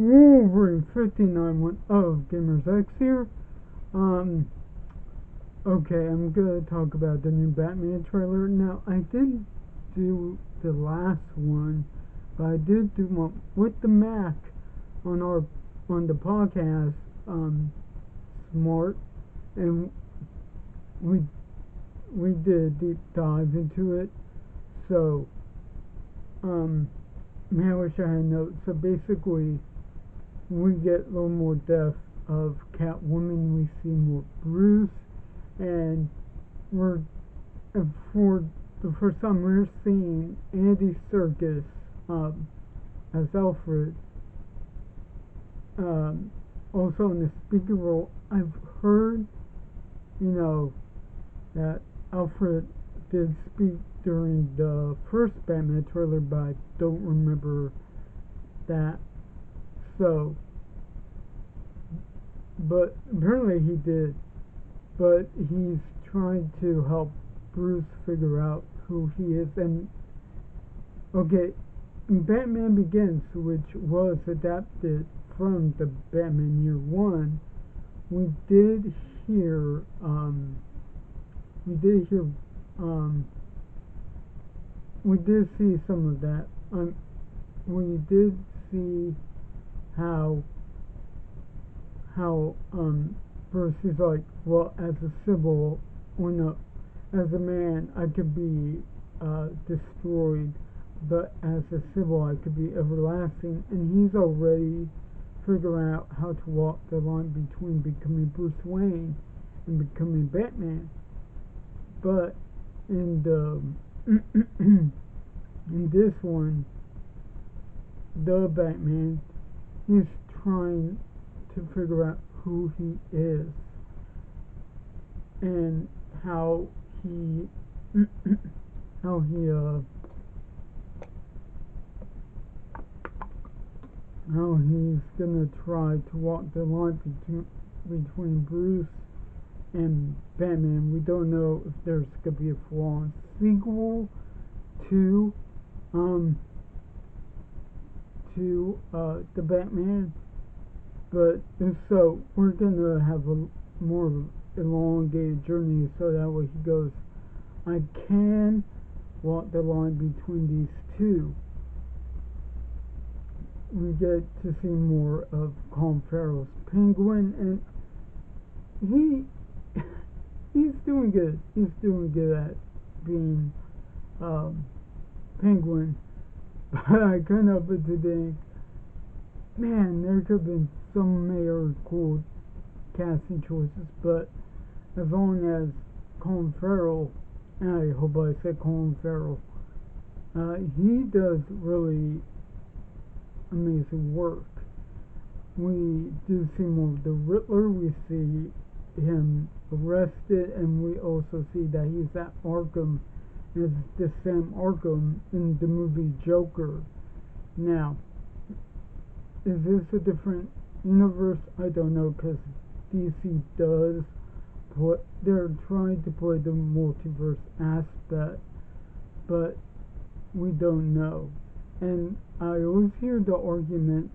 Wolverine 59 one of Gamers X here. Um, okay, I'm gonna talk about the new Batman trailer. Now, I didn't do the last one, but I did do one with the Mack on the podcast, Smart, and we we did a deep dive into it. So, man, I wish I had notes. So basically, we get a little more depth of Catwoman. We see more Bruce, and we're for the first time we're seeing Andy Serkis as Alfred. Also in the speaking role, I've heard, that Alfred did speak during the first Batman trailer, but I don't remember that. So, but apparently he did. But he's trying to help Bruce figure out who he is. And okay, in Batman Begins, which was adapted from the Batman Year One, we did hear, we did hear, we did see some of that. We did see how Bruce is like, well, as a civil, or no, as a man, I could be destroyed, but as a civil, I could be everlasting. And he's already figuring out how to walk the line between becoming Bruce Wayne and becoming Batman. But in the in this one, the Batman, he's trying to figure out who he is and how he how he how he's gonna try to walk the line between Bruce and Batman. We don't know if there's gonna be a full-on sequel to the Batman, but if so, we're gonna have a more elongated journey, so that way he goes, I can walk the line between these two. We get to see more of Colin Farrell's Penguin, and he's doing good. He's doing good at being Penguin. But I couldn't help but to think, man, there could have been so many other cool casting choices. But as long as Colin Farrell, and I hope I said Colin Farrell, he does really amazing work. We do see more of the Riddler. We see him arrested, and we also see that he's at Arkham. It's the same Arkham in the movie Joker. Now, is this a different universe? I don't know, because DC does they're trying to play the multiverse aspect, but we don't know. And I always hear the argument,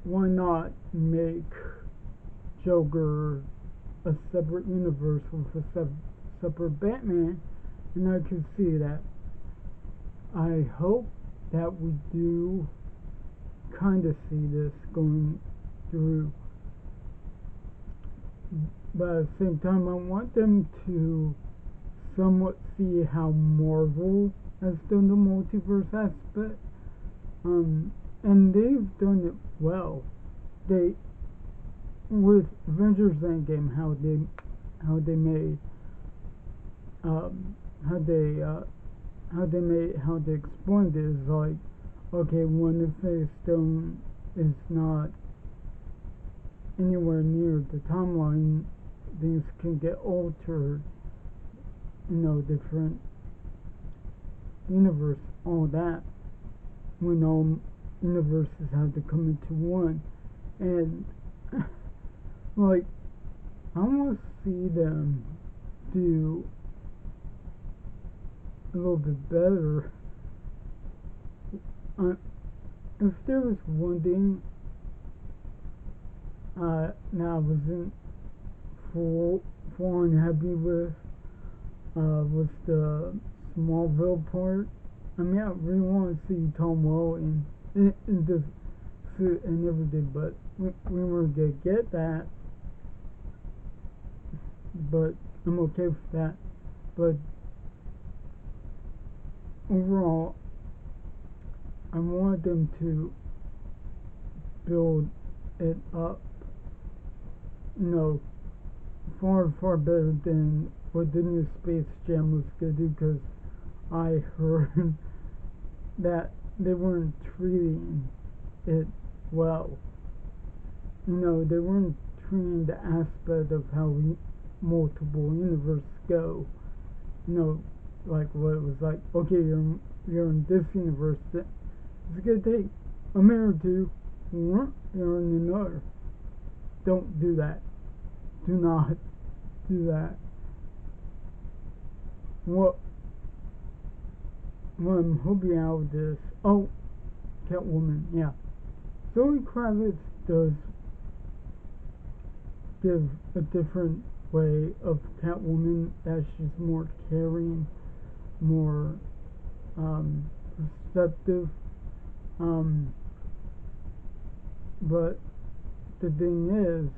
why not make Joker a separate universe with a separate Batman? And I can see that. I hope that we do kind of see this going through, but at the same time, I want them to somewhat see how Marvel has done the multiverse aspect, and they've done it well. They, with Avengers Endgame, how they made how they explained it is like, okay, when the Phase Stone is not anywhere near the timeline, things can get altered, different universe, all that, when all universes have to come into one. And like, I want to see them do a little bit better if there was one thing that I wasn't full unhappy with, was the Smallville part. I mean, I really want to see Tom Welling in this suit and everything, but we weren't gonna get that. But I'm okay with that. But overall, I want them to build it up, far better than what the new Space Jam was gonna do, because I heard that they weren't treating it well. They weren't treating the aspect of how multiple universes go. Like what it was like. Okay, you're in this universe. It's gonna take a minute or two. You're in another. Don't do that. Do not do that. What I'm hoping out of this. Oh, Catwoman. Yeah. Zoe Kravitz does give a different way of Catwoman, that she's more caring, more receptive. But the thing is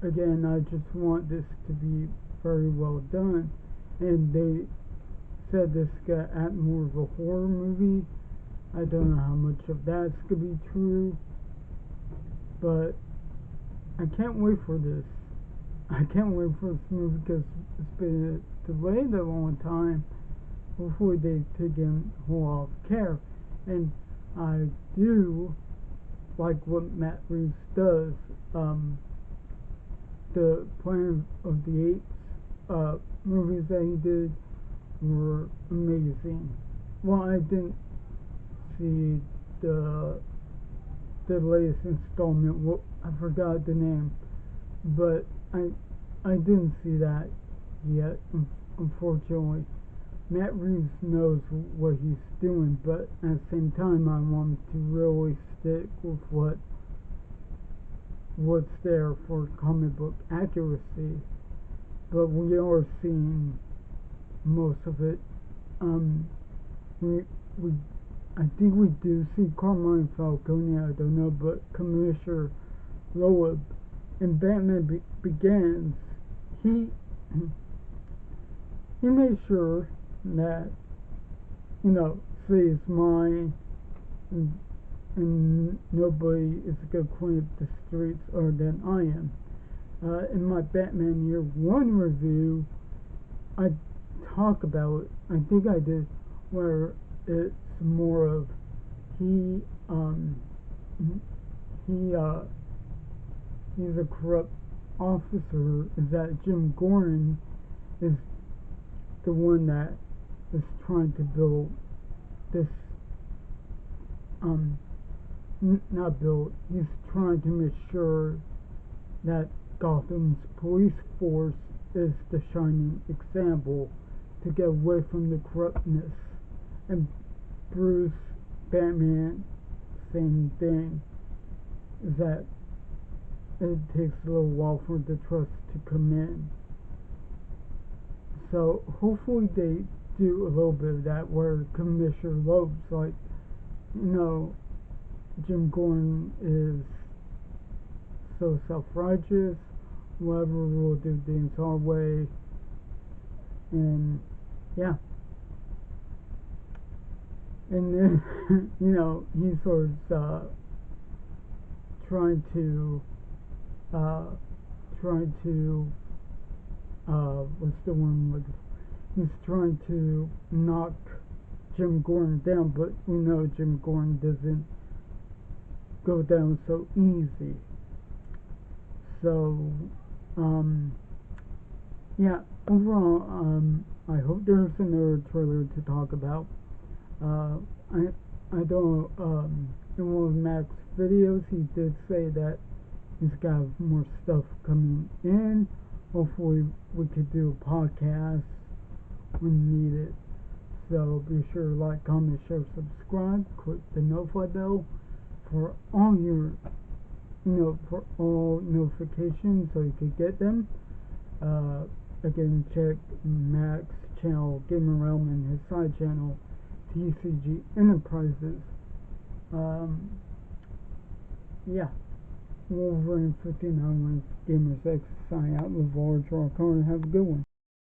again, I just want this to be very well done. And they said this got at more of a horror movie. I don't know how much of that's gonna be true, but I can't wait for this. I can't wait for this movie because it's been delayed a long time. Hopefully they take in whole care. And I do like what Matt Reeves does. The Planet of the Apes movies that he did were amazing. Well, I didn't see the latest installment. Well, I forgot the name, but I didn't see that yet. Unfortunately, Matt Reeves knows what he's doing, but at the same time, I want him to really stick with what's there for comic book accuracy. But we are seeing most of it. We I think we do see Carmine Falcone. I don't know, but Commissioner Loeb in Batman Begins, he made sure that saves mine, and nobody is gonna clean up the streets other than I am. In my Batman Year One review, I talk about, I think I did, where it's more of he's a corrupt officer. Is that Jim Gordon is the one that is trying to build this not build, he's trying to make sure that Gotham's police force is the shining example to get away from the corruptness. And Bruce, Batman, same thing, is that it takes a little while for the trust to come in. So hopefully they do a little bit of that, where Commissioner Loeb's like, Jim Gordon is so self-righteous, whatever, we'll do things our way, and yeah. And then, he sort of trying to what's the one with, he's trying to knock Jim Gordon down, but we know Jim Gordon doesn't go down so easy. So, yeah, overall, I hope there's another trailer to talk about. I don't, in one of Mack's videos, he did say that he's got more stuff coming in. Hopefully we could do a podcast when needed. So be sure to like, comment, share, subscribe, click the notify bell for all your, for all notifications so you can get them. Again, check Mack's channel, Gamer Realm, and his side channel, TCG Enterprises. Yeah. Wolverine 59 with Gamers X sign out with Draw Card. Have a good one.